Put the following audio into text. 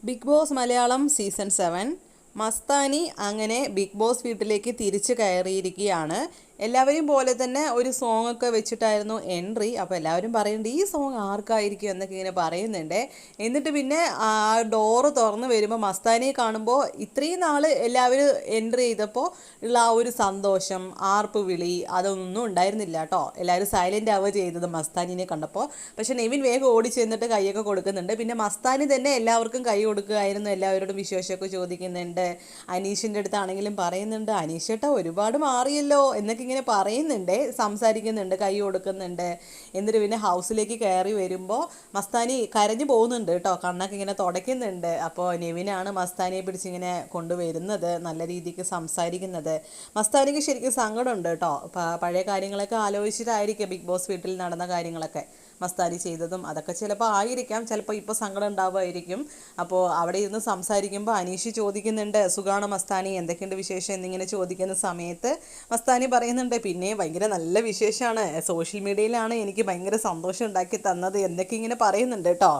Big boss Malayalam season 7 Mastani അങ്ങനെ big boss വീട്ടിലേക്ക് തിരിച്ചു കയറിയിരിക്കുകയാണ്. എല്ലാവരും പോലെ തന്നെ ഒരു സോങ് ഒക്കെ വെച്ചിട്ടായിരുന്നു എൻട്രി. അപ്പോൾ എല്ലാവരും പറയുന്നുണ്ട് ഈ സോങ് ആർക്കായിരിക്കും എന്നൊക്കെ ഇങ്ങനെ പറയുന്നുണ്ട്. എന്നിട്ട് പിന്നെ ആ ഡോറ് തുറന്ന് വരുമ്പോൾ മസ്താനിയെ കാണുമ്പോൾ ഇത്രയും നാൾ എല്ലാവരും എൻട്രി ചെയ്തപ്പോൾ ഉള്ള ആ ഒരു സന്തോഷം, ആർപ്പ് വിളി അതൊന്നും ഉണ്ടായിരുന്നില്ല കേട്ടോ. എല്ലാവരും സൈലൻ്റ് ആവുക ചെയ്തത് മസ്താനിനെ കണ്ടപ്പോൾ. പക്ഷെ നെവിൻ വേഗം ഓടി ചെന്നിട്ട് കൈയൊക്കെ കൊടുക്കുന്നുണ്ട്. പിന്നെ മസ്താനി തന്നെ എല്ലാവർക്കും കൈ കൊടുക്കുകയായിരുന്നു, എല്ലാവരോടും വിശേഷമൊക്കെ ചോദിക്കുന്നുണ്ട്. അനീഷിൻ്റെ അടുത്താണെങ്കിലും പറയുന്നുണ്ട് അനീഷേട്ടാ ഒരുപാട് മാറിയല്ലോ എന്നൊക്കെ ഇങ്ങനെ പറയുന്നുണ്ട്, സംസാരിക്കുന്നുണ്ട്, കൈ കൊടുക്കുന്നുണ്ട്. എന്നിട്ട് പിന്നെ ഹൗസിലേക്ക് കയറി വരുമ്പോൾ മസ്താനി കരഞ്ഞു പോകുന്നുണ്ട് കേട്ടോ, കണ്ണൊക്കെ ഇങ്ങനെ തുടയ്ക്കുന്നുണ്ട്. അപ്പോൾ നെവിനാണ് മസ്താനിയെ പിടിച്ചിങ്ങനെ കൊണ്ടുവരുന്നത്, നല്ല രീതിക്ക് സംസാരിക്കുന്നത്. മസ്താനിക്ക് ശരിക്കും സങ്കടമുണ്ട് കേട്ടോ. പഴയ കാര്യങ്ങളൊക്കെ ആലോചിച്ചിട്ടായിരിക്കും ബിഗ് ബോസ് വീട്ടിൽ നടന്ന കാര്യങ്ങളൊക്കെ മസ്താനി ചെയ്തതും അതൊക്കെ ചിലപ്പോൾ ആയിരിക്കാം, ചിലപ്പോൾ ഇപ്പോൾ സങ്കടം ഉണ്ടാവുമായിരിക്കും. അപ്പോൾ അവിടെ ഇരുന്ന് സംസാരിക്കുമ്പോൾ അനീഷ് ചോദിക്കുന്നുണ്ട് സുഖാണോ മസ്താനി, എന്തൊക്കെയുണ്ട് വിശേഷം എന്നിങ്ങനെ ചോദിക്കുന്ന സമയത്ത് മസ്താനി പറയുന്നുണ്ട് പിന്നെ ഭയങ്കര നല്ല വിശേഷമാണ്, സോഷ്യൽ മീഡിയയിലാണ് എനിക്ക് ഭയങ്കര സന്തോഷം ഉണ്ടാക്കി തന്നത് എന്നൊക്കെ ഇങ്ങനെ പറയുന്നുണ്ട് കേട്ടോ.